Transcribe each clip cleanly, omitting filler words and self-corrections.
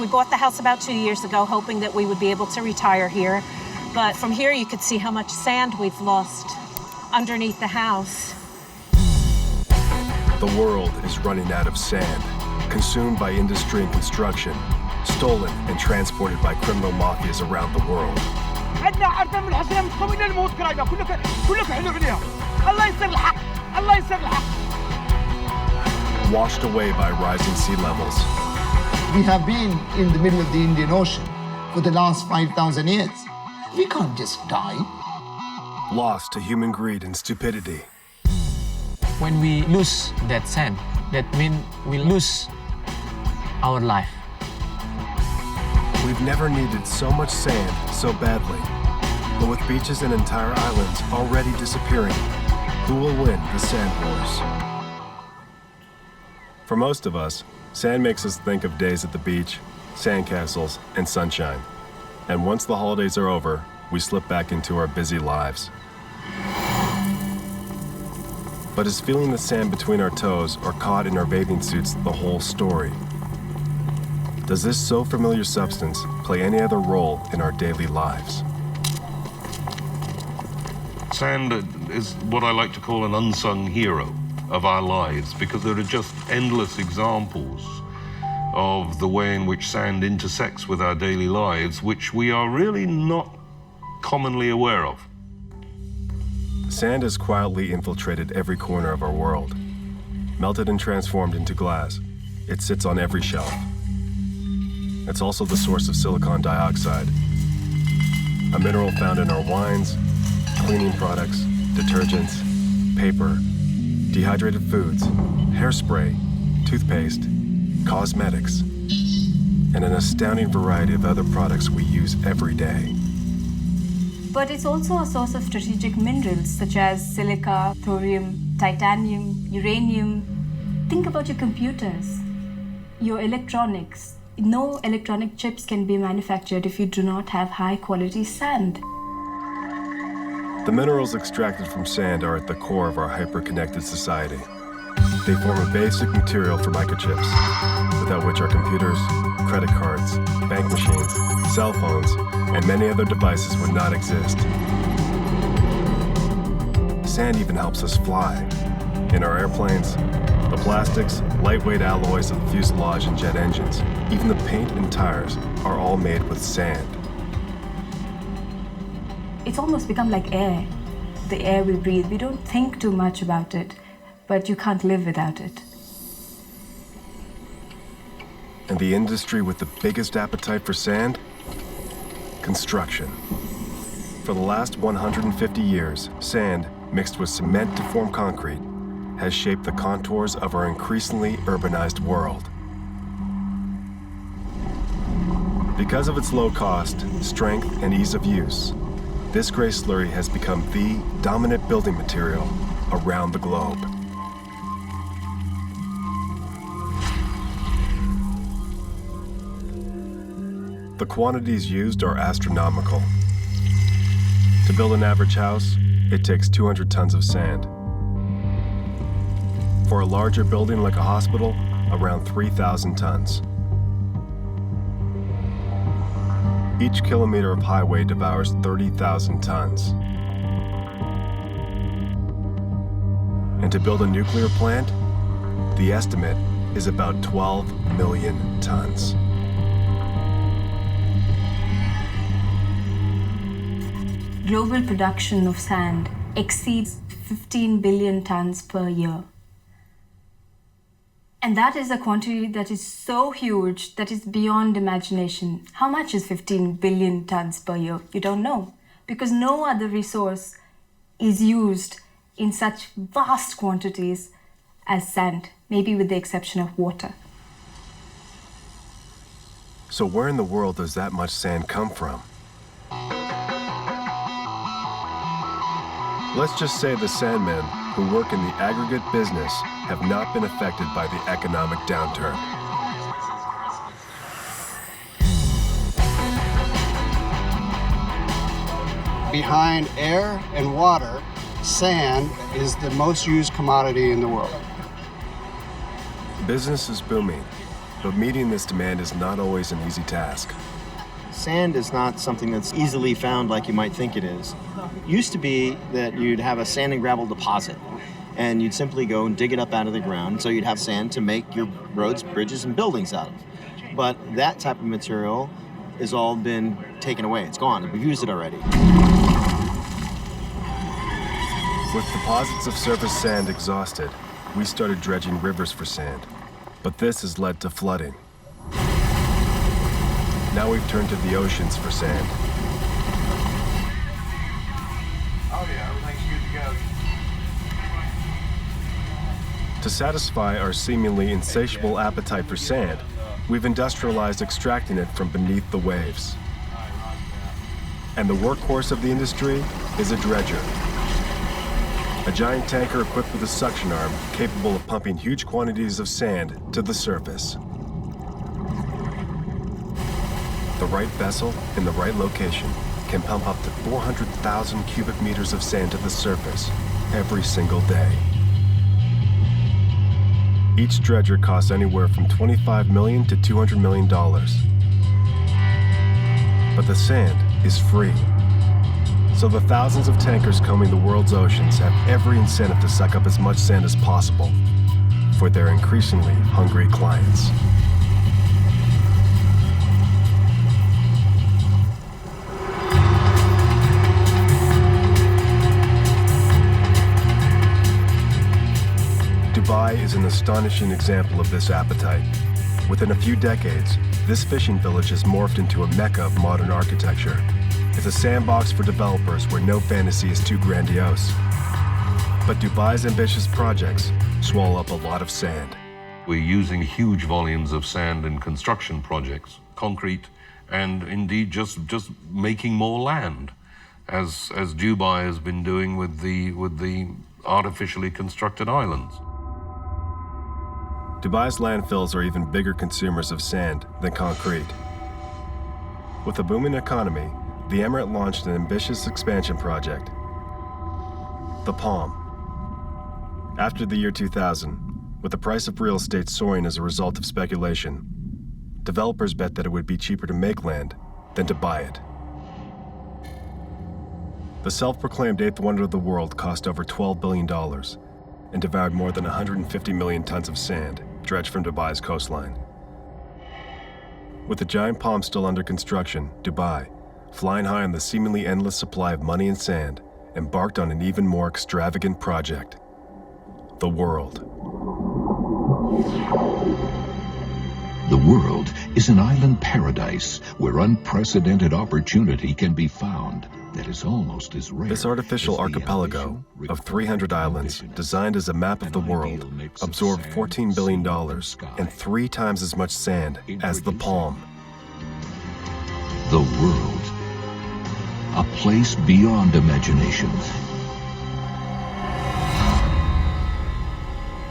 We bought the house about 2 years ago, hoping that we would be able to retire here. But from here, you could see how much sand we've lost underneath the house. The world is running out of sand, consumed by industry and construction, stolen and transported by criminal mafias around the world. Washed away by rising sea levels. We have been in the middle of the Indian Ocean for the last 5,000 years. We can't just die. Lost to human greed and stupidity. When we lose that sand, that means we lose our life. We've never needed so much sand so badly. But with beaches and entire islands already disappearing, who will win the sand wars? For most of us, sand makes us think of days at the beach, sandcastles, and sunshine. And once the holidays are over, we slip back into our busy lives. But is feeling the sand between our toes or caught in our bathing suits the whole story? Does this so familiar substance play any other role in our daily lives? Sand is what I like to call an unsung hero of our lives, because there are just endless examples of the way in which sand intersects with our daily lives, which we are really not commonly aware of. Sand has quietly infiltrated every corner of our world. Melted and transformed into glass, it sits on every shelf. It's also the source of silicon dioxide, a mineral found in our wines, cleaning products, detergents, paper, dehydrated foods, hairspray, toothpaste, cosmetics, and an astounding variety of other products we use every day. But it's also a source of strategic minerals such as silica, thorium, titanium, uranium. Think about your computers, your electronics. No electronic chips can be manufactured if you do not have high-quality sand. The minerals extracted from sand are at the core of our hyper-connected society. They form a basic material for microchips, without which our computers, credit cards, bank machines, cell phones, and many other devices would not exist. Sand even helps us fly. In our airplanes, the plastics, lightweight alloys of the fuselage and jet engines, even the paint and tires are all made with sand. It's almost become like air, the air we breathe. We don't think too much about it, but you can't live without it. And the industry with the biggest appetite for sand? Construction. For the last 150 years, sand, mixed with cement to form concrete, has shaped the contours of our increasingly urbanized world. Because of its low cost, strength, and ease of use, this gray slurry has become the dominant building material around the globe. The quantities used are astronomical. To build an average house, it takes 200 tons of sand. For a larger building like a hospital, around 3,000 tons. Each kilometer of highway devours 30,000 tons. And to build a nuclear plant, the estimate is about 12 million tons. Global production of sand exceeds 15 billion tons per year. And that is a quantity that is so huge that is beyond imagination. How much is 15 billion tons per year? You don't know, because no other resource is used in such vast quantities as sand, maybe with the exception of water. So where in the world does that much sand come from? Let's just say the sandmen who work in the aggregate business have not been affected by the economic downturn. Behind air and water, sand is the most used commodity in the world. Business is booming. But meeting this demand is not always an easy task. Sand is not something that's easily found like you might think it is. It used to be that you'd have a sand and gravel deposit, and you'd simply go and dig it up out of the ground, so you'd have sand to make your roads, bridges, and buildings out of. But that type of material has all been taken away. It's gone. We've used it already. With deposits of surface sand exhausted, we started dredging rivers for sand. But this has led to flooding. Now we've turned to the oceans for sand. Oh yeah, everything's good to go. To satisfy our seemingly insatiable appetite for sand, we've industrialized extracting it from beneath the waves. And the workhorse of the industry is a dredger. A giant tanker equipped with a suction arm capable of pumping huge quantities of sand to the surface. The right vessel in the right location can pump up to 400,000 cubic meters of sand to the surface every single day. Each dredger costs anywhere from $25 million to $200 million. But the sand is free. So the thousands of tankers combing the world's oceans have every incentive to suck up as much sand as possible for their increasingly hungry clients. Dubai is an astonishing example of this appetite. Within a few decades, this fishing village has morphed into a mecca of modern architecture. It's a sandbox for developers where no fantasy is too grandiose. But Dubai's ambitious projects swallow up a lot of sand. We're using huge volumes of sand in construction projects, concrete, and indeed just making more land, as Dubai has been doing with the artificially constructed islands. Dubai's landfills are even bigger consumers of sand than concrete. With a booming economy, the Emirate launched an ambitious expansion project, the Palm. After the year 2000, with the price of real estate soaring as a result of speculation, developers bet that it would be cheaper to make land than to buy it. The self-proclaimed eighth wonder of the world cost over $12 billion and devoured more than 150 million tons of sand dredged from Dubai's coastline. With the giant palm still under construction, Dubai, flying high on the seemingly endless supply of money and sand, embarked on an even more extravagant project: the world. The world is an island paradise where unprecedented opportunity can be found that is almost as rare. This artificial archipelago of 300 islands, designed as a map of the world, absorbed $14 billion and 3 times as much sand as the Palm. The world, a place beyond imagination.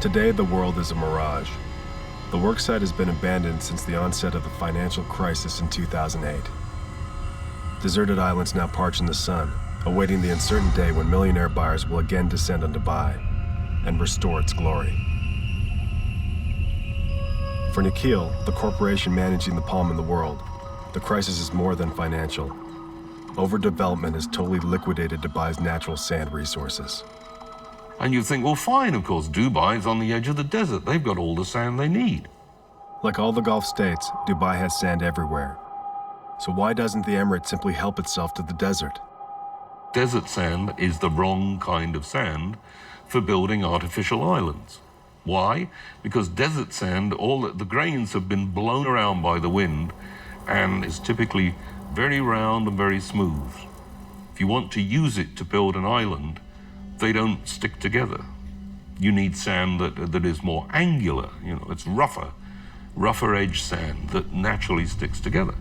Today, the world is a mirage. The worksite has been abandoned since the onset of the financial crisis in 2008. Deserted islands now parch in the sun, awaiting the uncertain day when millionaire buyers will again descend on Dubai and restore its glory. For Nikhil, the corporation managing the Palm in the world, the crisis is more than financial. Overdevelopment has totally liquidated Dubai's natural sand resources. And you think, well, fine, of course, Dubai's on the edge of the desert. They've got all the sand they need. Like all the Gulf states, Dubai has sand everywhere. So why doesn't the Emirate simply help itself to the desert? Desert sand is the wrong kind of sand for building artificial islands. Why? Because desert sand, all the grains have been blown around by the wind and is typically very round and very smooth. If you want to use it to build an island, they don't stick together. You need sand that is more angular, it's rougher edge sand that naturally sticks together.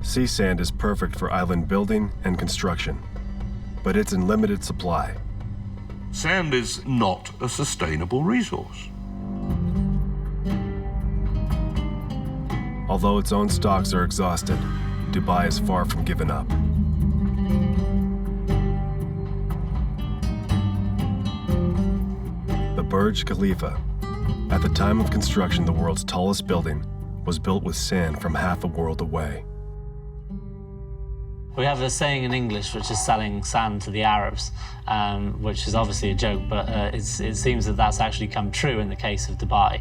Sea sand is perfect for island building and construction, but it's in limited supply. Sand is not a sustainable resource. Although its own stocks are exhausted, Dubai is far from giving up. The Burj Khalifa, at At the time of construction, the world's tallest building was built with sand from half a world away. We have a saying in English which is selling sand to the Arabs, which is obviously a joke, but it seems that that's actually come true in the case of Dubai.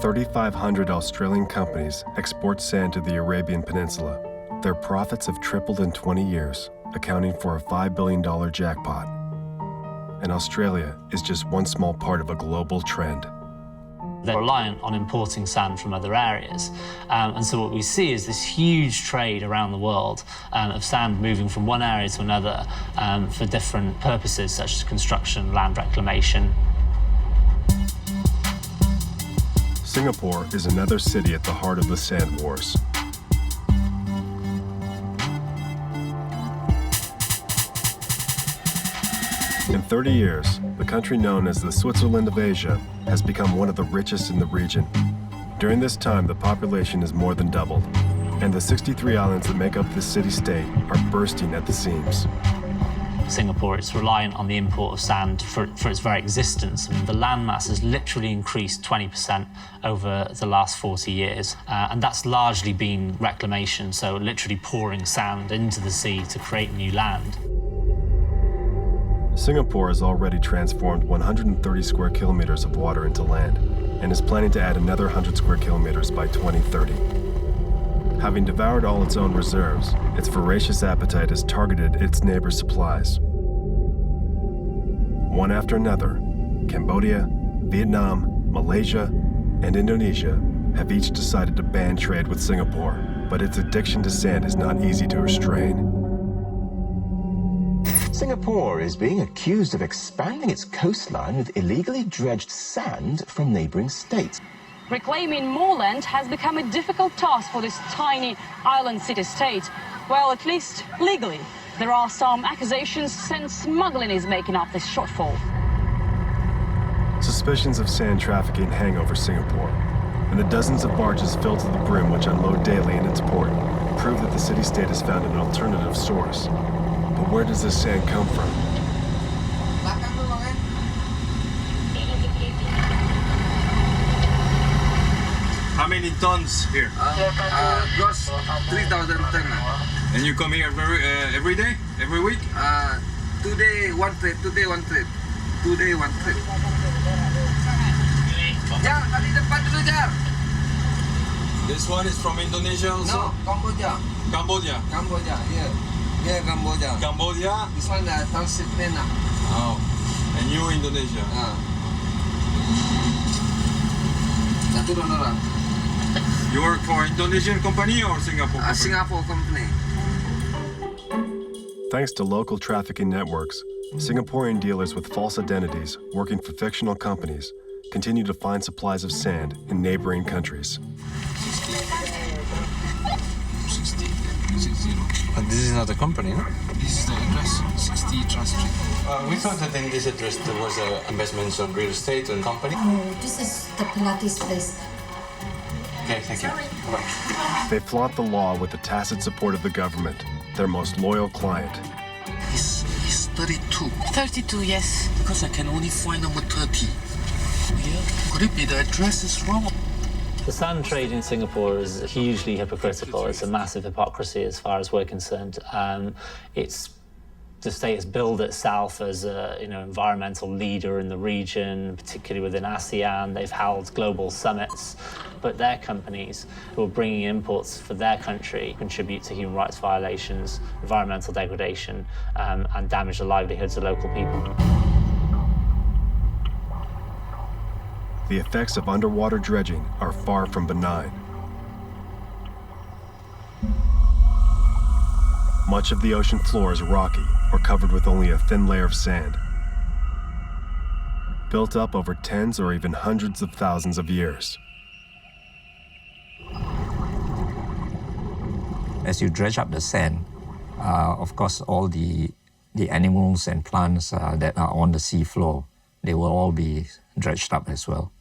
3,500 Australian companies export sand to the Arabian Peninsula. Their profits have tripled in 20 years, accounting for a $5 billion jackpot. And Australia is just one small part of a global trend. They're reliant on importing sand from other areas. And so what we see is this huge trade around the world of sand moving from one area to another for different purposes, such as construction, land reclamation. Singapore is another city at the heart of the sand wars. In 30 years, the country known as the Switzerland of Asia has become one of the richest in the region. During this time, the population has more than doubled, and the 63 islands that make up this city-state are bursting at the seams. Singapore is reliant on the import of sand for its very existence. I mean, the landmass has literally increased 20% over the last 40 years, and that's largely been reclamation, so literally pouring sand into the sea to create new land. Singapore has already transformed 130 square kilometers of water into land and is planning to add another 100 square kilometers by 2030. Having devoured all its own reserves, its voracious appetite has targeted its neighbors' supplies. One after another, Cambodia, Vietnam, Malaysia, and Indonesia have each decided to ban trade with Singapore, but its addiction to sand is not easy to restrain. Singapore is being accused of expanding its coastline with illegally dredged sand from neighboring states. Reclaiming more land has become a difficult task for this tiny island city-state. Well, at least legally. There are some accusations sand smuggling is making up this shortfall. Suspicions of sand trafficking hang over Singapore, and the dozens of barges filled to the brim which unload daily in its port prove that the city-state has found an alternative source. But where does this sand come from? How many tons here? Gross 3,000 tons. And you come here every day? Every week? Today one trip, today one trip. Today one trip. Jar, tadi depan dulu Jar. This one is from Indonesia also? No, Cambodia. Cambodia? Cambodia, yeah. Yeah, Cambodia. Cambodia? This one transit Mena. Oh. And you Indonesia? $1. You work for Indonesian company or Singapore company? Singapore company. Thanks to local trafficking networks, Singaporean dealers with false identities working for fictional companies continue to find supplies of sand in neighboring countries. 60. But this is not a company, no? This is the address, 60 Trust Street. We thought that in this address there was investments on real estate and company. No, this is the Pilates place. Okay, thank you. Bye. They flaunt the law with the tacit support of the government, their most loyal client. He's 32. 32, yes. Because I can only find number 30. Yeah. Could it be the address is wrong? The sand trade in Singapore is hugely hypocritical. It's a massive hypocrisy as far as we're concerned. The state has billed itself as a environmental leader in the region, particularly within ASEAN. They've held global summits, but their companies who are bringing imports for their country contribute to human rights violations, environmental degradation, and damage the livelihoods of local people. The effects of underwater dredging are far from benign. Much of the ocean floor is rocky or covered with only a thin layer of sand, built up over tens or even hundreds of thousands of years. As you dredge up the sand, of course, all the animals and plants that are on the seafloor, they will all be dredged up as well.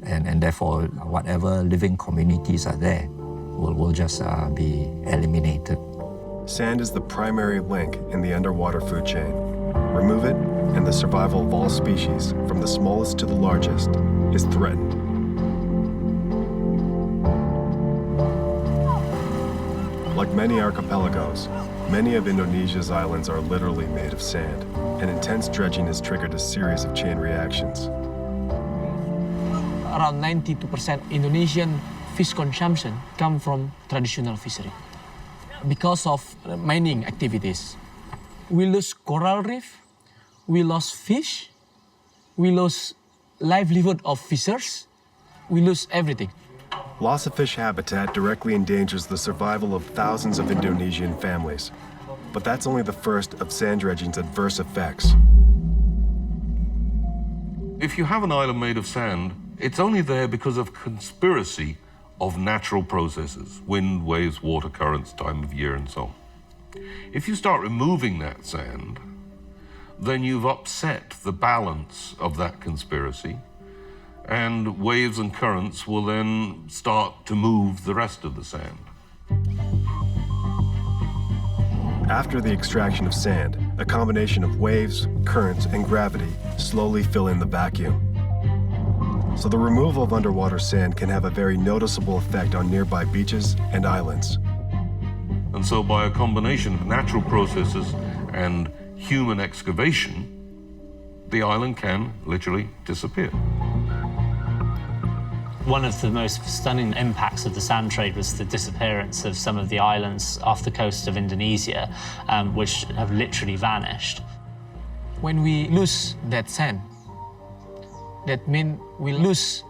And therefore, whatever living communities are there will just be eliminated. Sand is the primary link in the underwater food chain. Remove it, and the survival of all species, from the smallest to the largest, is threatened. Like many archipelagos, many of Indonesia's islands are literally made of sand, and intense dredging has triggered a series of chain reactions. Around 92% Indonesian fish consumption come from traditional fishery. Because of mining activities, we lose coral reef, we lost fish, we lose livelihood of fishers, we lose everything. Loss of fish habitat directly endangers the survival of thousands of Indonesian families. But that's only the first of sand dredging's adverse effects. If you have an island made of sand, it's only there because of conspiracy of natural processes, wind, waves, water currents, time of year, and so on. If you start removing that sand, then you've upset the balance of that conspiracy, and waves and currents will then start to move the rest of the sand. After the extraction of sand, a combination of waves, currents, and gravity slowly fill in the vacuum. So the removal of underwater sand can have a very noticeable effect on nearby beaches and islands. And so by a combination of natural processes and human excavation, the island can literally disappear. One of the most stunning impacts of the sand trade was the disappearance of some of the islands off the coast of Indonesia, which have literally vanished. When we lose that sand, that means we lose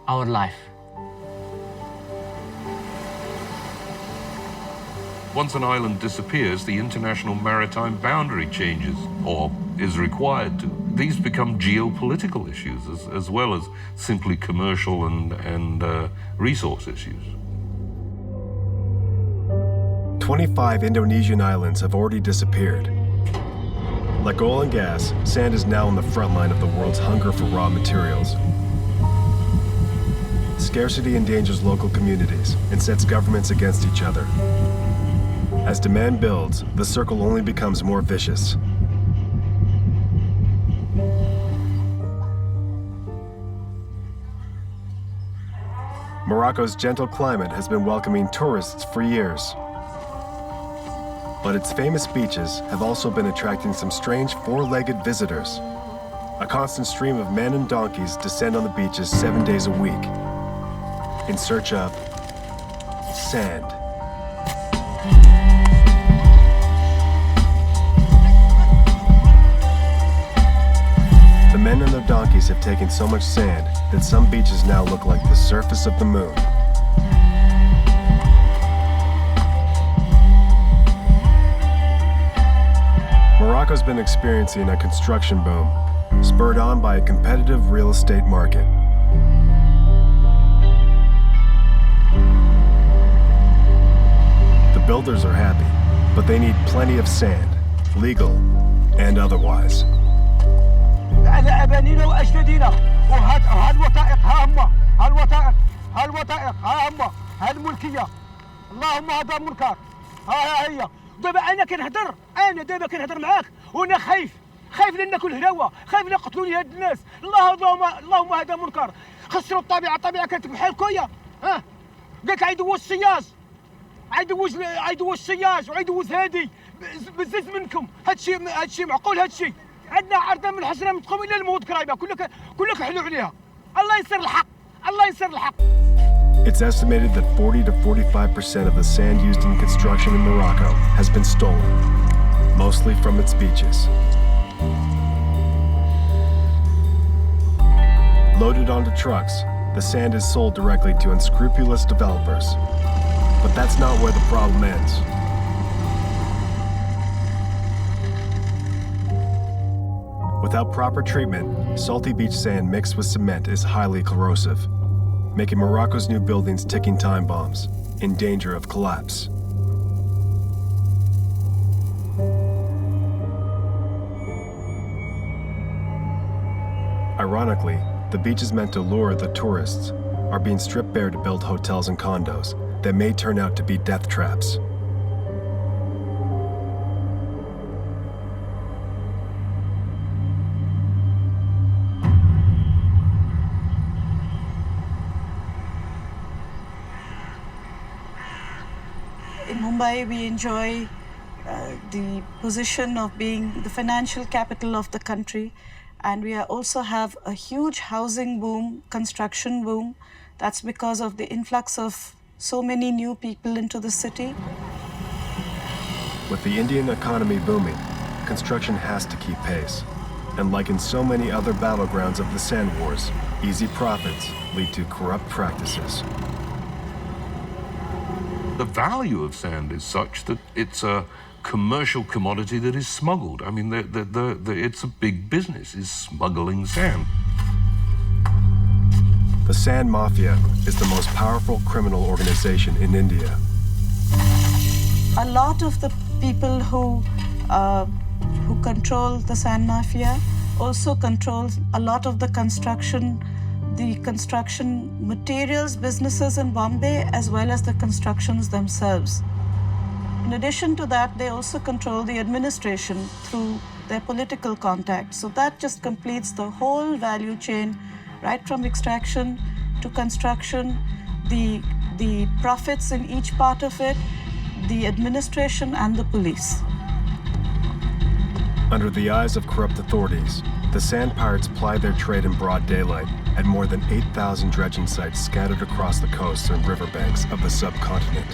our life. Once an island disappears, the international maritime boundary changes, or is required to. These become geopolitical issues as well as simply commercial and resource issues. 25 Indonesian islands have already disappeared. Like oil and gas, sand is now on the front line of the world's hunger for raw materials. Scarcity endangers local communities and sets governments against each other. As demand builds, the circle only becomes more vicious. Morocco's gentle climate has been welcoming tourists for years. But its famous beaches have also been attracting some strange four-legged visitors. A constant stream of men and donkeys descend on the beaches 7 days a week in search of sand. The men and their donkeys have taken so much sand that some beaches now look like the surface of the moon. Morocco's been experiencing a construction boom, spurred on by a competitive real estate market. The builders are happy, but they need plenty of sand, legal and otherwise. على أبانينا وأجدادنا وهالوثائق ها هما هالوثائق ها هما هالملكية اللهم هذا منكر ها هي دابا أنا كنهضر معاك وأنا خايف لأن ناكل هراوة خايف لا يقتلوني هاد الناس اللهم هذا منكر خسروا الطبيعة كانت بحال كويا ها قالك عيدوز السياج وعيدوز هادي بزز منكم هادشي معقول هادشي عندنا عرضة من الحسنة من تقوم إلى الموت قريبة كلك حلو عليها الله ينصر الحق It's estimated that 40 to 45% of the sand used in construction in Morocco has been stolen, mostly from its beaches. Loaded onto trucks, the sand is sold directly to unscrupulous developers. But that's not where the problem ends. Without proper treatment, salty beach sand mixed with cement is highly corrosive, making Morocco's new buildings ticking time bombs, in danger of collapse. Ironically, the beaches meant to lure the tourists are being stripped bare to build hotels and condos that may turn out to be death traps. Mumbai, we enjoy the position of being the financial capital of the country. And we also have a huge housing boom, construction boom. That's because of the influx of so many new people into the city. With the Indian economy booming, construction has to keep pace. And like in so many other battlegrounds of the sand wars, easy profits lead to corrupt practices. The value of sand is such that it's a commercial commodity that is smuggled. I mean, it's a big business, is smuggling sand. The sand mafia is the most powerful criminal organization in India. A lot of the people who control the sand mafia also control a lot of the construction materials businesses in Bombay, as well as the constructions themselves. In addition to that, they also control the administration through their political contacts. So that just completes the whole value chain, right from extraction to construction, the profits in each part of it, the administration and the police. Under the eyes of corrupt authorities, the sand pirates ply their trade in broad daylight at more than 8,000 dredging sites scattered across the coasts and riverbanks of the subcontinent.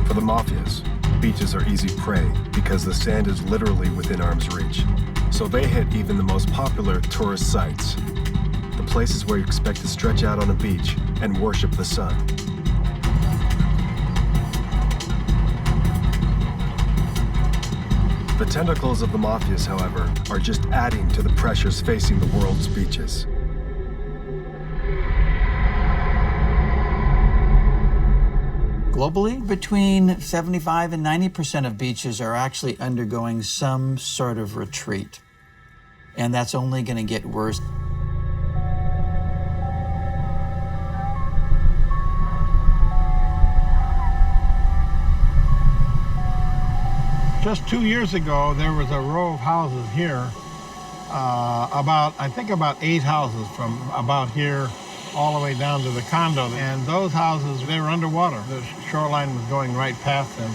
For the mafias, beaches are easy prey because the sand is literally within arm's reach. So they hit even the most popular tourist sites, the places where you expect to stretch out on a beach and worship the sun. The tentacles of the mafias, however, are just adding to the pressures facing the world's beaches. Globally, between 75 and 90% of beaches are actually undergoing some sort of retreat. And that's only going to get worse. Just 2 years ago, there was a row of houses here, I think about 8 houses from about here all the way down to the condo. And those houses, they were underwater. The shoreline was going right past them.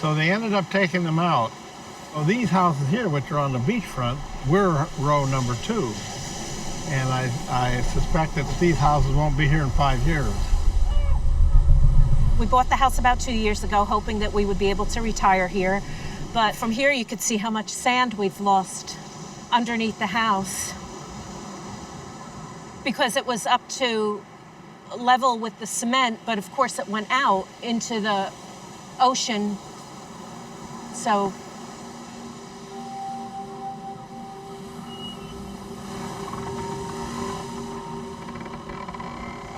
So they ended up taking them out. So these houses here, which are on the beachfront, we're row number 2. And I suspect that these houses won't be here in 5 years. We bought the house about 2 years ago, hoping that we would be able to retire here. But from here, you could see how much sand we've lost underneath the house, because it was up to level with the cement, but of course it went out into the ocean. So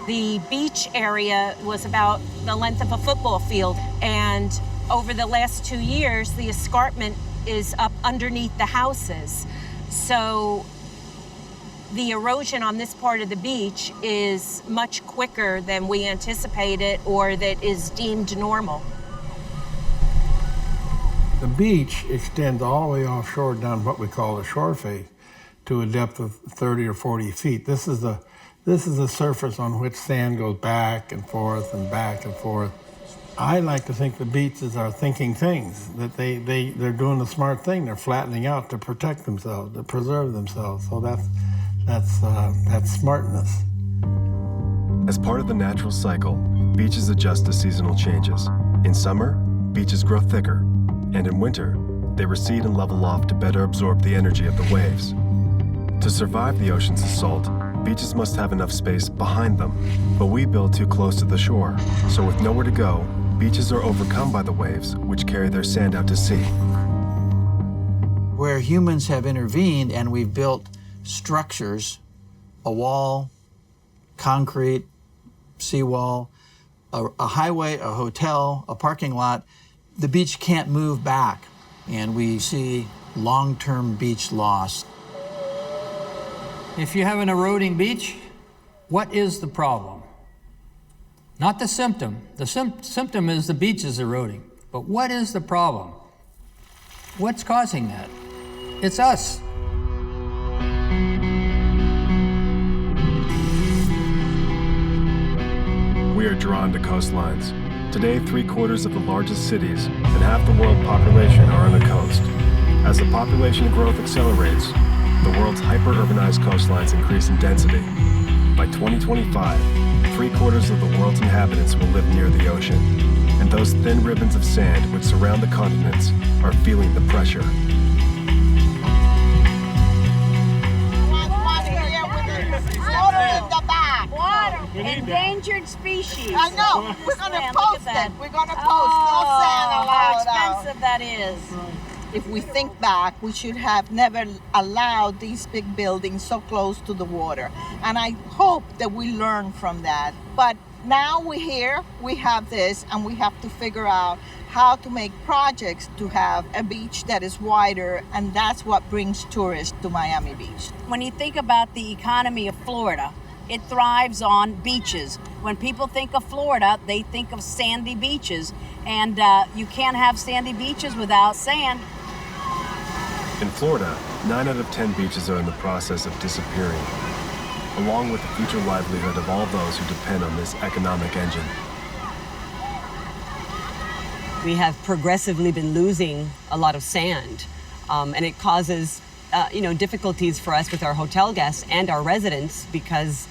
the beach area was about the length of a football field, and over the last 2 years, the escarpment is up underneath the houses. So the erosion on this part of the beach is much quicker than we anticipated or that is deemed normal. The beach extends all the way offshore down what we call the shore face to a depth of 30 or 40 feet. This is the surface on which sand goes back and forth and back and forth. I like to think the beaches are thinking things, that they're doing the smart thing. They're flattening out to protect themselves, to preserve themselves. So that's smartness. As part of the natural cycle, beaches adjust to seasonal changes. In summer, beaches grow thicker, and in winter, they recede and level off to better absorb the energy of the waves. To survive the ocean's assault, beaches must have enough space behind them, but we build too close to the shore, so with nowhere to go, beaches are overcome by the waves, which carry their sand out to sea. Where humans have intervened and we've built structures, a wall, concrete, seawall, a highway, a hotel, a parking lot, the beach can't move back, and we see long-term beach loss. If you have an eroding beach, what is the problem? Not the symptom. The symptom is the beach is eroding. But what is the problem? What's causing that? It's us. we are drawn to coastlines. Today, 3/4 of the largest cities and half the world population are on the coast. As the population growth accelerates, the world's hyper-urbanized coastlines increase in density. By 2025, 3/4 of the world's inhabitants will live near the ocean, and those thin ribbons of sand which surround the continents are feeling the pressure. Endangered species. I know. We're going to post it. We're going to post. No sand allowed. How expensive that is. If we think back, we should have never allowed these big buildings so close to the water. And I hope that we learn from that. But now we're here, we have this, and we have to figure out how to make projects to have a beach that is wider, and that's what brings tourists to Miami Beach. When you think about the economy of Florida, it thrives on beaches. When people think of Florida, they think of sandy beaches, and you can't have sandy beaches without sand. In Florida, 9 out of 10 beaches are in the process of disappearing, along with the future livelihood of all those who depend on this economic engine. We have progressively been losing a lot of sand, and it causes difficulties for us with our hotel guests and our residents because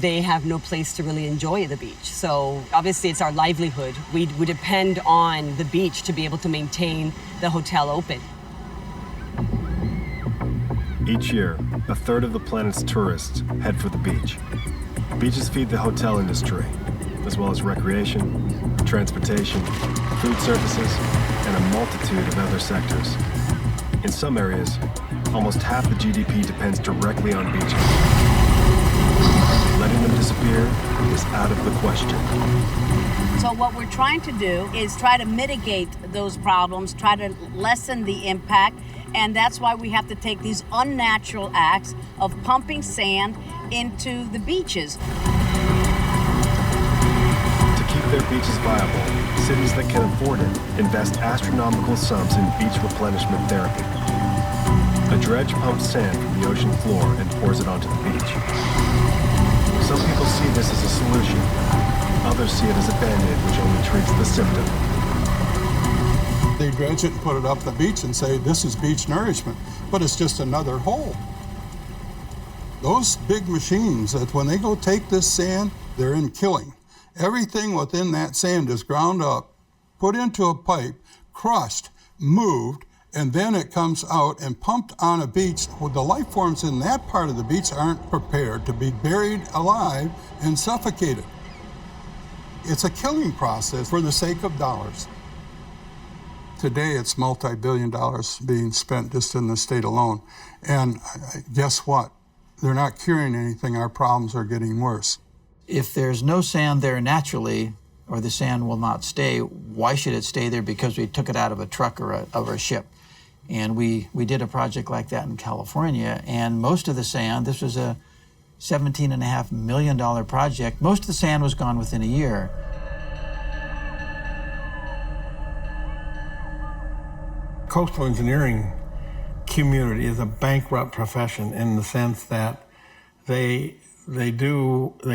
they have no place to really enjoy the beach. So obviously it's our livelihood. We depend on the beach to be able to maintain the hotel open. Each year, 1/3 of the planet's tourists head for the beach. Beaches feed the hotel industry, as well as recreation, transportation, food services, and a multitude of other sectors. In some areas, almost half the GDP depends directly on beaches. Letting them disappear is out of the question. So what we're trying to do is try to mitigate those problems, try to lessen the impact, and that's why we have to take these unnatural acts of pumping sand into the beaches. To keep their beaches viable, cities that can afford it invest astronomical sums in beach replenishment therapy. A dredge pumps sand from the ocean floor and pours it onto the beach. Some people see this as a solution. Others see it as a band-aid which only treats the symptom. They dredge it and put it up the beach and say, this is beach nourishment, but it's just another hole. Those big machines, that when they go take this sand, they're in killing. Everything within that sand is ground up, put into a pipe, crushed, moved, and then it comes out and pumped on a beach. Well, the life forms in that part of the beach aren't prepared to be buried alive and suffocated. It's a killing process for the sake of dollars. Today, it's multi-billion dollars being spent just in the state alone. And guess what? They're not curing anything. Our problems are getting worse. If there's no sand there naturally, or the sand will not stay, why should it stay there? Because we took it out of a truck or a ship. And we did a project like that in California, and most of the sand, this was a $17.5 million project, most of the sand was gone within a year. Coastal engineering community is a bankrupt profession in the sense that they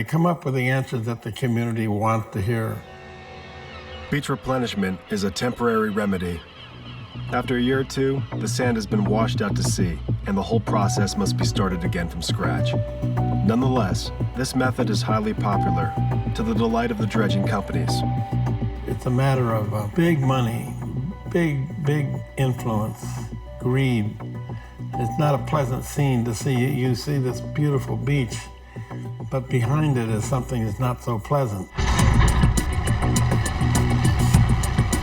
come up with the answers that the community wants to hear. Beach replenishment is a temporary remedy. After a year or two, the sand has been washed out to sea, and the whole process must be started again from scratch. Nonetheless, this method is highly popular, to the delight of the dredging companies. It's a matter of big money, big influence, greed. It's not a pleasant scene to see. You see this beautiful beach, but behind it is something that's not so pleasant.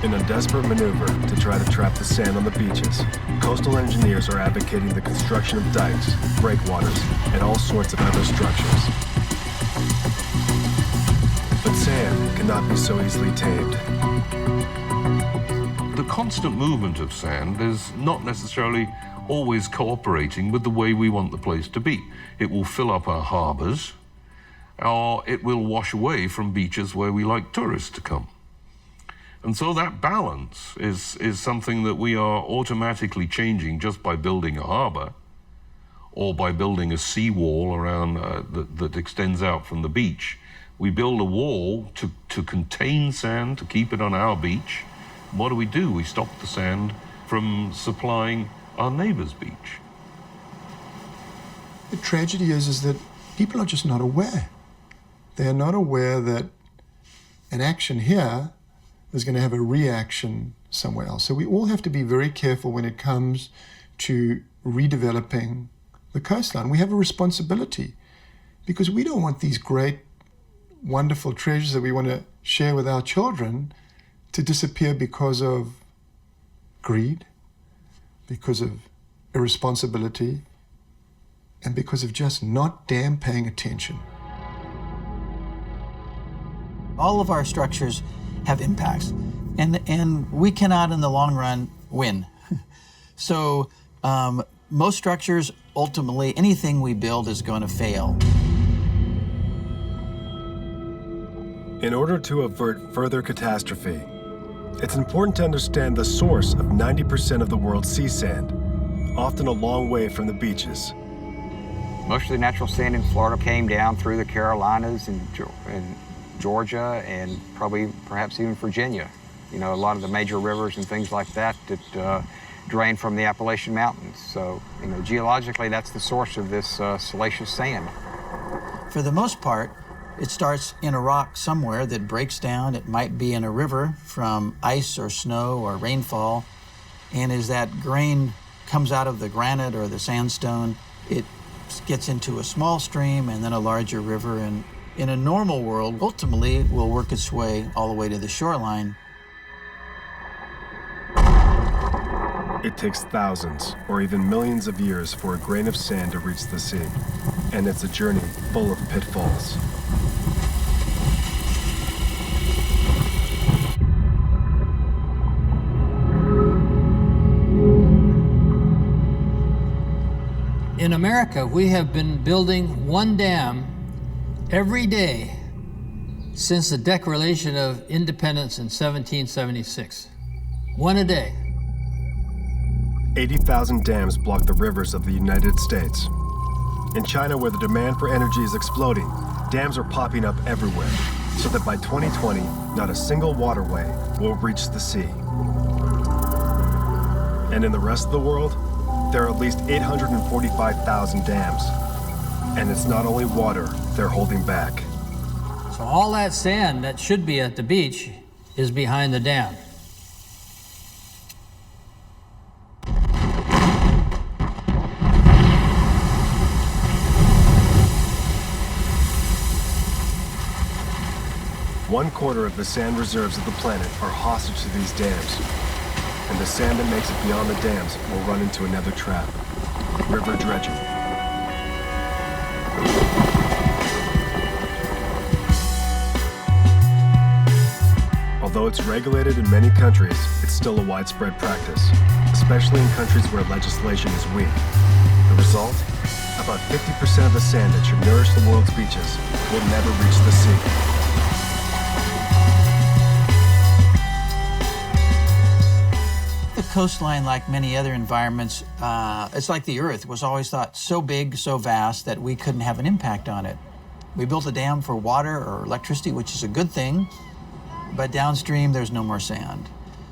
In a desperate maneuver to try to trap the sand on the beaches, coastal engineers are advocating the construction of dikes, breakwaters, and all sorts of other structures. But sand cannot be so easily tamed. The constant movement of sand is not necessarily always cooperating with the way we want the place to be. It will fill up our harbors, or it will wash away from beaches where we like tourists to come. And so that balance is something that we are automatically changing just by building a harbor or by building a seawall around that extends out from the beach. We build a wall to contain sand, to keep it on our beach. What do? We stop the sand from supplying our neighbor's beach. The tragedy is that people are just not aware. They are not aware that an action here is going to have a reaction somewhere else. So we all have to be very careful when it comes to redeveloping the coastline. We have a responsibility because we don't want these great, wonderful treasures that we want to share with our children to disappear because of greed, because of irresponsibility, and because of just not damn paying attention. All of our structures have impacts, and we cannot in the long run win. So most structures, ultimately, anything we build is going to fail. In order to avert further catastrophe, it's important to understand the source of 90% of the world's sea sand, often a long way from the beaches. Most of the natural sand in Florida came down through the Carolinas and Georgia and perhaps even Virginia. You know, a lot of the major rivers and things like that drain from the Appalachian Mountains. So, you know, geologically, that's the source of this salacious sand. For the most part, it starts in a rock somewhere that breaks down. It might be in a river from ice or snow or rainfall. And as that grain comes out of the granite or the sandstone, it gets into a small stream and then a larger river. And in a normal world, ultimately, it will work its way all the way to the shoreline. It takes thousands or even millions of years for a grain of sand to reach the sea, and it's a journey full of pitfalls. In America, we have been building one dam every day since the Declaration of Independence in 1776. One a day. 80,000 dams block the rivers of the United States. In China, where the demand for energy is exploding, dams are popping up everywhere, so that by 2020, not a single waterway will reach the sea. And in the rest of the world, there are at least 845,000 dams. And it's not only water they're holding back. So all that sand that should be at the beach is behind the dam. One quarter of the sand reserves of the planet are hostage to these dams. And the sand that makes it beyond the dams will run into another trap: river dredging. Although it's regulated in many countries, it's still a widespread practice, especially in countries where legislation is weak. The result? About 50% of the sand that should nourish the world's beaches will never reach the sea. The coastline, like many other environments, it's like the Earth, was always thought so big, so vast that we couldn't have an impact on it. We built a dam for water or electricity, which is a good thing, but downstream there's no more sand.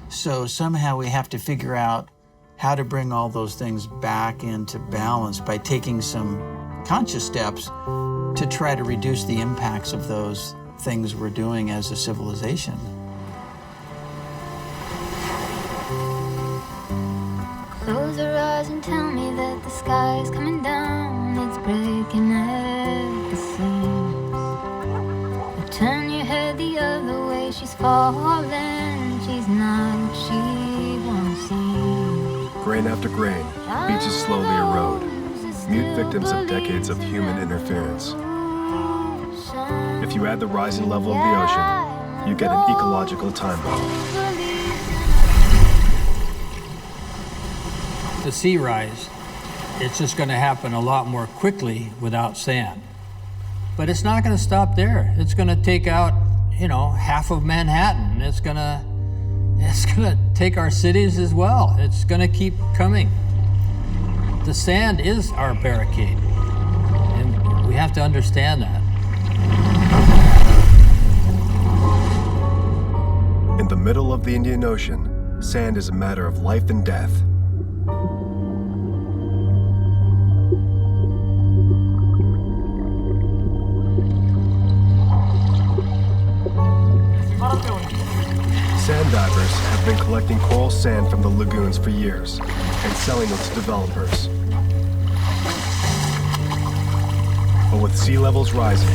So somehow we have to figure out how to bring all those things back into balance by taking some conscious steps to try to reduce the impacts of those things we're doing as a civilization. Close your eyes and tell me that the sky is coming down. It's breaking at the seams. But turn your head the other way. She's falling. She's not what she won't see. Grain after grain, beaches slowly erode, mute victims of decades of human interference. If you add the rising level of the ocean, you get an ecological time bomb. The sea rise, it's just going to happen a lot more quickly without sand. But it's not going to stop there. It's going to take out, you know, half of Manhattan. It's going to take our cities as well. It's going to keep coming. The sand is our barricade, and we have to understand that. of the Indian Ocean, sand is a matter of life and death. Sand divers have been collecting coral sand from the lagoons for years and selling it to developers. But with sea levels rising,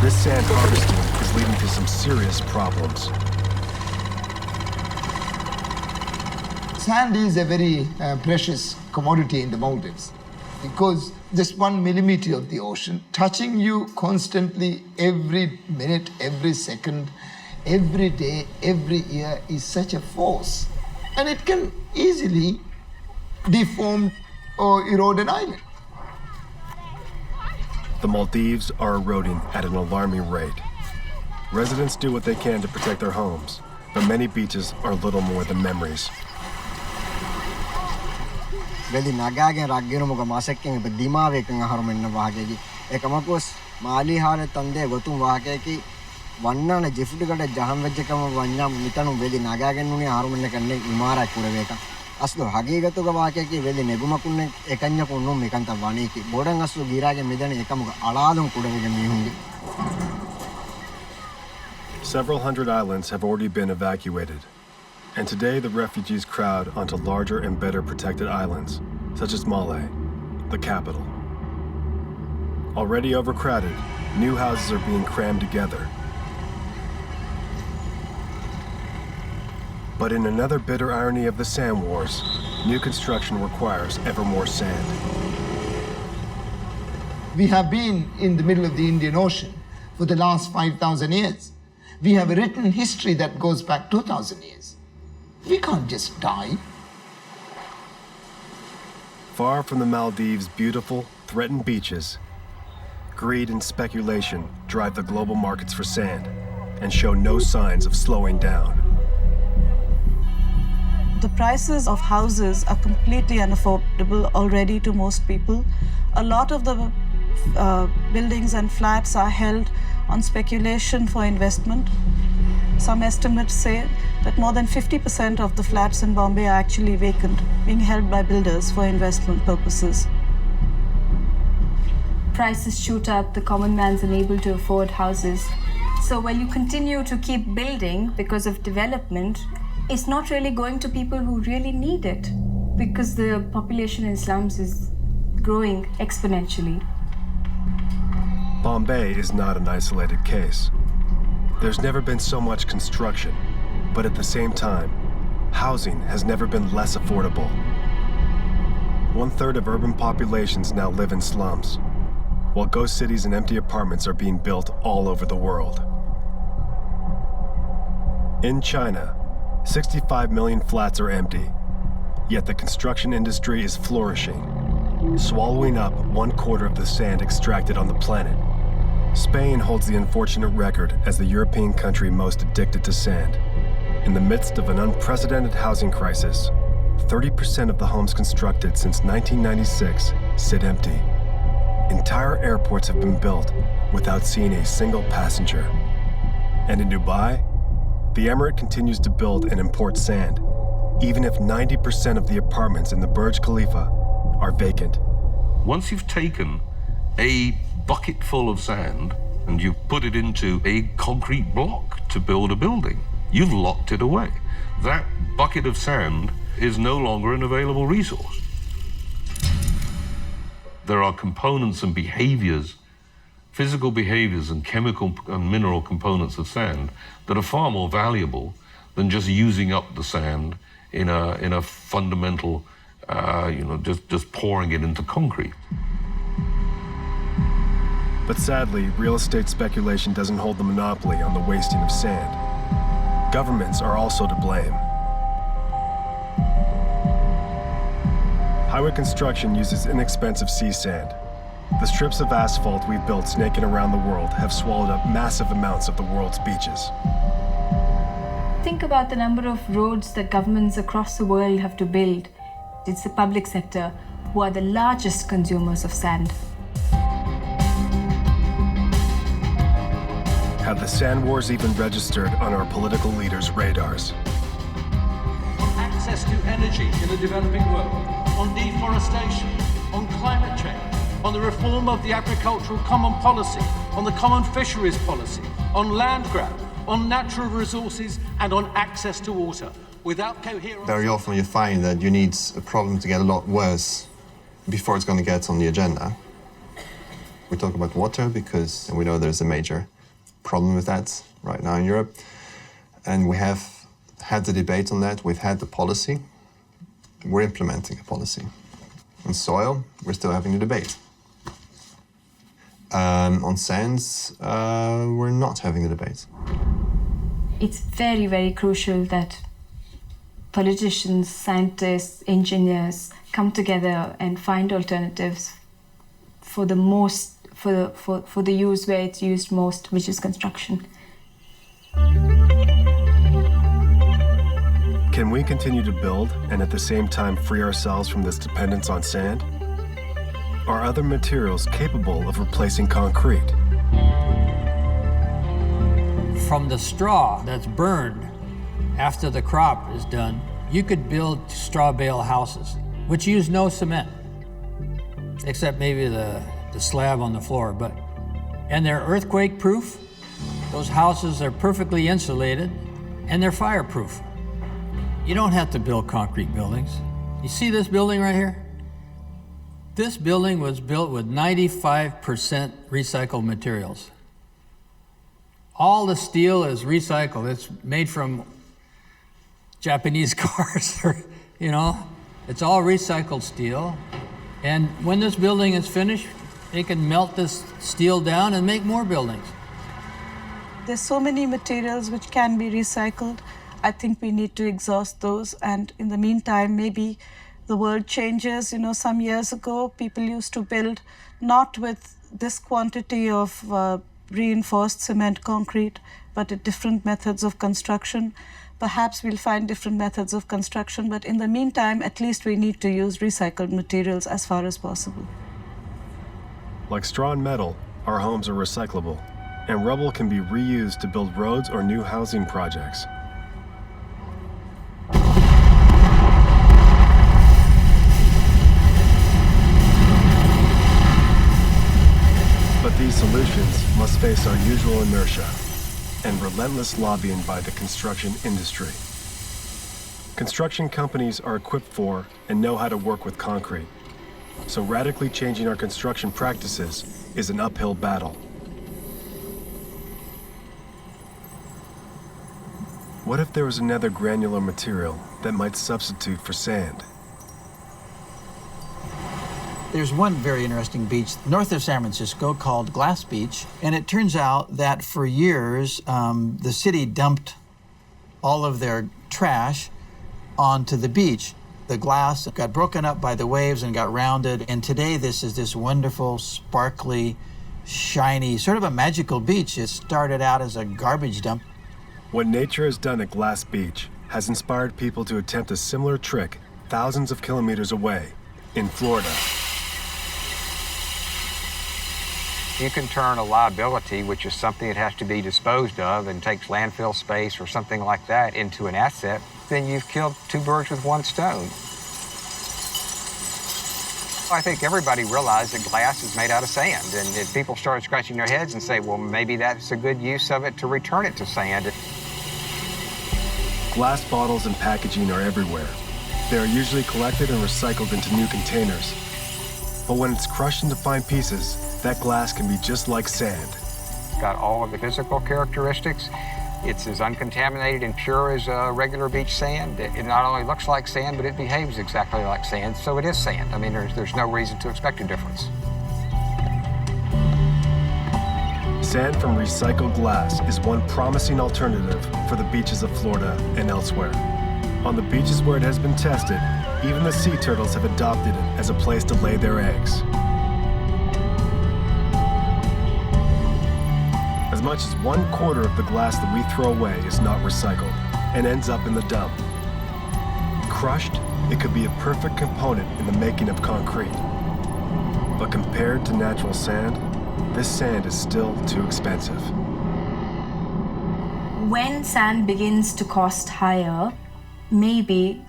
this sand harvesting is leading to some serious problems. Sand is a very precious commodity in the Maldives because just 1 millimeter of the ocean touching you constantly every minute, every second, every day, every year is such a force. And it can easily deform or erode an island. The Maldives are eroding at an alarming rate. Residents do what they can to protect their homes, but many beaches are little more than memories. Veli nagagen raggeno moga masekken dimaveken harumenna wahagegi ekamakos mali hare tande gotum wahageki wannana jifudugada jaham vejjekam wanyam mitanu veli nagagen nuni harumenna kanne imara kureveka aslo hagegatu ga wahageki veli negumakunne ekanya kunnu mekanta waneki bodan aslo girage medane ekamuga aladum kurevege mihungi. Several hundred islands have already been evacuated. And today the refugees crowd onto larger and better protected islands, such as Malé, the capital. Already overcrowded, new houses are being crammed together. But in another bitter irony of the sand wars, new construction requires ever more sand. We have been in the middle of the Indian Ocean for the last 5,000 years. We have a written history that goes back 2,000 years. We can't just die. Far from the Maldives' beautiful, threatened beaches, greed and speculation drive the global markets for sand and show no signs of slowing down. The prices of houses are completely unaffordable already to most people. A lot of the buildings and flats are held on speculation for investment. Some estimates say that more than 50% of the flats in Bombay are actually vacant, being held by builders for investment purposes. Prices shoot up, the common man's unable to afford houses. So while you continue to keep building because of development, it's not really going to people who really need it because the population in slums is growing exponentially. Bombay is not an isolated case. There's never been so much construction, but at the same time, housing has never been less affordable. 1/3 of urban populations now live in slums, while ghost cities and empty apartments are being built all over the world. In China, 65 million flats are empty, yet the construction industry is flourishing, swallowing up 1/4 of the sand extracted on the planet. Spain holds the unfortunate record as the European country most addicted to sand. In the midst of an unprecedented housing crisis, 30% of the homes constructed since 1996 sit empty. Entire airports have been built without seeing a single passenger. And in Dubai, the emirate continues to build and import sand, even if 90% of the apartments in the Burj Khalifa are vacant. Once you've taken a bucket full of sand and you put it into a concrete block to build a building, you've locked it away. That bucket of sand is no longer an available resource. There are components and behaviors, physical behaviors and chemical and mineral components of sand that are far more valuable than just using up the sand in a fundamental, just pouring it into concrete. But sadly, real estate speculation doesn't hold the monopoly on the wasting of sand. Governments are also to blame. Highway construction uses inexpensive sea sand. The strips of asphalt we've built snaking around the world have swallowed up massive amounts of the world's beaches. Think about the number of roads that governments across the world have to build. It's the public sector who are the largest consumers of sand. Have the sand wars even registered on our political leaders' radars? access to energy in the developing world, on deforestation, on climate change, on the reform of the agricultural common policy, on the common fisheries policy, on land grab, on natural resources, and on access to water. Without coherence... Very often you find that you need a problem to get a lot worse before it's going to get on the agenda. We talk about water because we know there's a major problem with that right now in Europe. And we have had the debate on that. We've had the policy. We're implementing a policy. On soil, we're still having the debate. On sands, we're not having the debate. It's very, very crucial that politicians, scientists, engineers come together and find alternatives for the most, for the use where it's used most, which is construction. Can we continue to build and at the same time free ourselves from this dependence on sand? Are other materials capable of replacing concrete? From the straw that's burned after the crop is done, you could build straw bale houses, which use no cement, except maybe the slab on the floor. And they're earthquake proof. Those houses are perfectly insulated, and they're fireproof. You don't have to build concrete buildings. You see this building right here? This building was built with 95% recycled materials. All the steel is recycled. It's made from Japanese cars, you know? It's all recycled steel. And when this building is finished, they can melt this steel down and make more buildings. There's so many materials which can be recycled. I think we need to exhaust those, and in the meantime, maybe the world changes. You know, some years ago, people used to build not with this quantity of reinforced cement concrete, but at different methods of construction. Perhaps we'll find different methods of construction, but in the meantime, at least we need to use recycled materials as far as possible. Like straw and metal, our homes are recyclable, and rubble can be reused to build roads or new housing projects. But these solutions must face our usual inertia and relentless lobbying by the construction industry. Construction companies are equipped for and know how to work with concrete, so radically changing our construction practices is an uphill battle. What if there was another granular material that might substitute for sand? There's one very interesting beach north of San Francisco called Glass Beach, and it turns out that for years the city dumped all of their trash onto the beach. The glass got broken up by the waves and got rounded, and today this is this wonderful, sparkly, shiny, sort of a magical beach. It started out as a garbage dump. What nature has done at Glass Beach has inspired people to attempt a similar trick thousands of kilometers away in Florida. You can turn a liability, which is something that has to be disposed of and takes landfill space or something like that, into an asset, then you've killed two birds with one stone. I think everybody realized that glass is made out of sand, and if people started scratching their heads and say, well, maybe that's a good use of it to return it to sand. Glass bottles and packaging are everywhere. They are usually collected and recycled into new containers. But when it's crushed into fine pieces, that glass can be just like sand. It's got all of the physical characteristics. It's as uncontaminated and pure as regular beach sand. It not only looks like sand, but it behaves exactly like sand, so it is sand. I mean, there's no reason to expect a difference. Sand from recycled glass is one promising alternative for the beaches of Florida and elsewhere. On the beaches where it has been tested, even the sea turtles have adopted it as a place to lay their eggs. As much as 1/4 of the glass that we throw away is not recycled and ends up in the dump. Crushed, it could be a perfect component in the making of concrete. But compared to natural sand, this sand is still too expensive. When sand begins to cost higher, maybe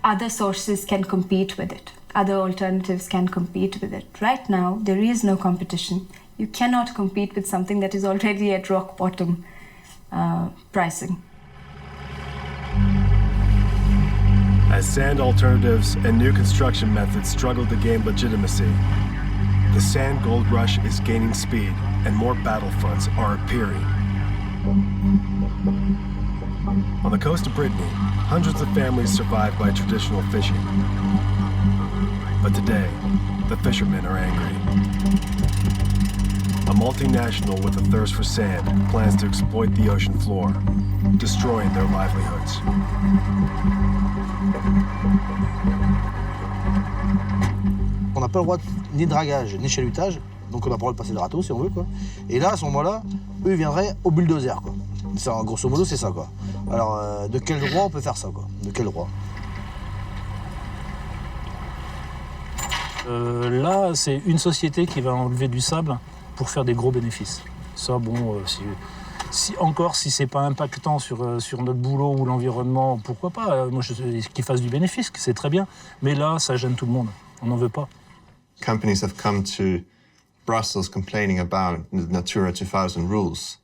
other sources can compete with it. Other alternatives can compete with it. Right now, there is no competition. You cannot compete with something that is already at rock bottom pricing. As sand alternatives and new construction methods struggle to gain legitimacy, the sand gold rush is gaining speed and more battlefronts are appearing. On the coast of Brittany, hundreds of families survive by traditional fishing. But today, the fishermen are angry. A multinational with a thirst for sand plans to exploit the ocean floor, destroying their livelihoods. On n'a pas le droit ni de dragage ni chalutage, donc on n'a pas le droit de passer le râteau si on veut, quoi. Et là, à ce moment-là, eux ils viendraient au bulldozer, quoi. Grosso modo, c'est ça, quoi. Alors, de quel droit on peut faire ça, quoi? De quel droit? Là, c'est une société qui va enlever du sable pour faire des gros bénéfices. Ça, bon, si c'est pas impactant sur notre boulot ou l'environnement, pourquoi pas? Moi, qu'ils fassent du bénéfice, c'est très bien. Mais là, ça gêne tout le monde. On n'en veut pas. Companies have come to Brussels complaining about the Natura 2000 rules,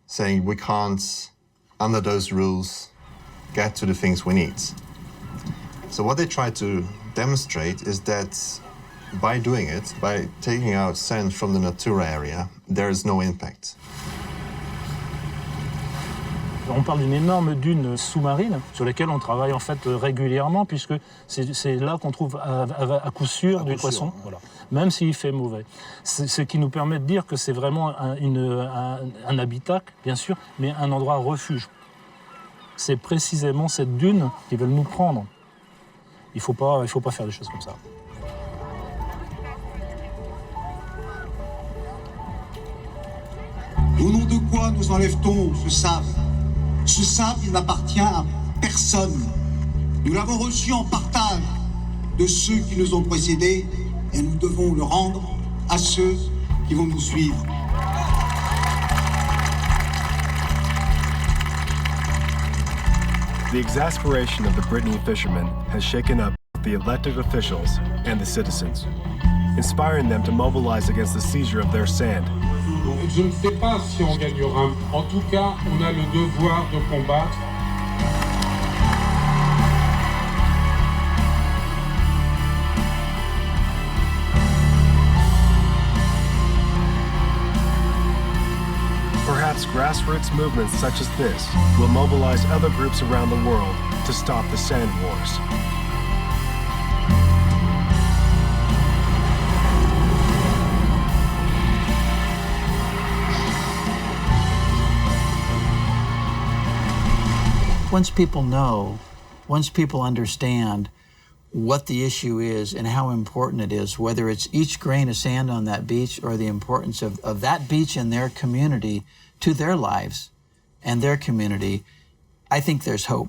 saying we can't, under those rules, get to the things we need. So what they try to demonstrate is that by doing it, by taking out sand from the Natura area, there is no impact. On parle d'une énorme dune sous-marine sur laquelle on travaille en fait régulièrement, puisque c'est là qu'on trouve à coup sûr du poisson, voilà. Même s'il fait mauvais. Ce qui nous permet de dire que c'est vraiment un habitat, bien sûr, mais un endroit refuge. C'est précisément cette dune qui veulent nous prendre. Il faut pas faire des choses comme ça. Au nom de quoi nous enlève-t-on ce sable? Ce sable, il n'appartient à personne. Nous l'avons reçu en partage de ceux qui nous ont précédés et nous devons le rendre à ceux qui vont nous suivre. The exasperation of the Brittany fishermen has shaken up the elected officials and the citizens, inspiring them to mobilize against the seizure of their sand. Je ne sais pas si on gagnera. En tout cas, on a le devoir de combattre. Perhaps grassroots movements such as this will mobilize other groups around the world to stop the sand wars. Once people know, once people understand what the issue is and how important it is, whether it's each grain of sand on that beach or the importance of that beach and their community to their lives and their community, I think there's hope.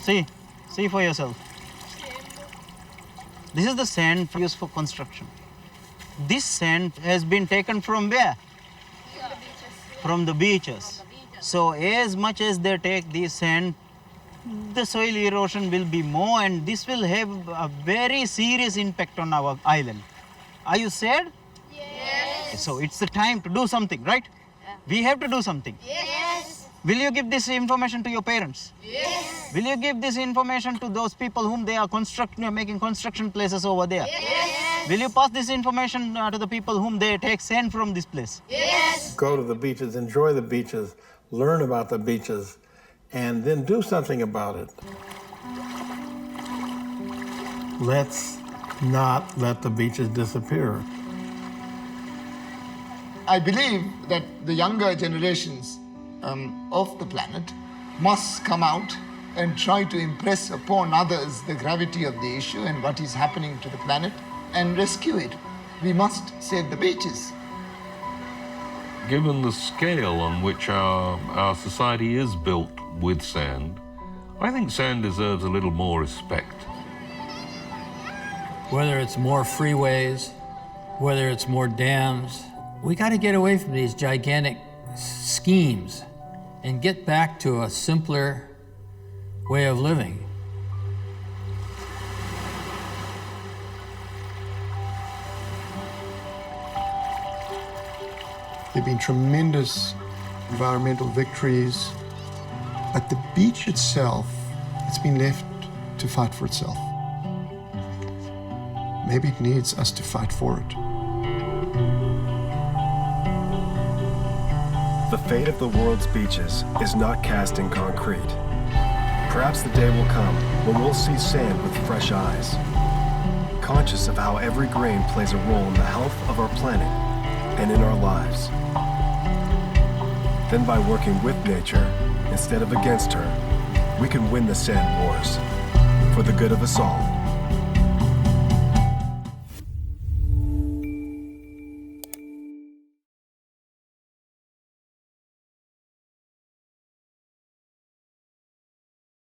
See for yourself. This is the sand used for construction. This sand has been taken from where? From the beaches. So as much as they take this sand, the soil erosion will be more, and this will have a very serious impact on our island. Are you sad? Yes. So it's the time to do something, right? Yeah. We have to do something. Yes. Will you give this information to your parents? Yes. Will you give this information to those people whom they are making construction places over there? Yes. Will you pass this information to the people whom they take sand from this place? Yes. Go to the beaches, enjoy the beaches, learn about the beaches, and then do something about it. Let's not let the beaches disappear. I believe that the younger generations of the planet must come out and try to impress upon others the gravity of the issue and what is happening to the planet and rescue it. We must save the beaches. Given the scale on which our society is built with sand, I think sand deserves a little more respect. Whether it's more freeways, whether it's more dams, we got to get away from these gigantic schemes and get back to a simpler way of living. There have been tremendous environmental victories, but the beach itself, it's been left to fight for itself. Maybe it needs us to fight for it. The fate of the world's beaches is not cast in concrete. Perhaps the day will come when we'll see sand with fresh eyes, conscious of how every grain plays a role in the health of our planet and in our lives. Then by working with nature instead of against her, we can win the sand wars for the good of us all.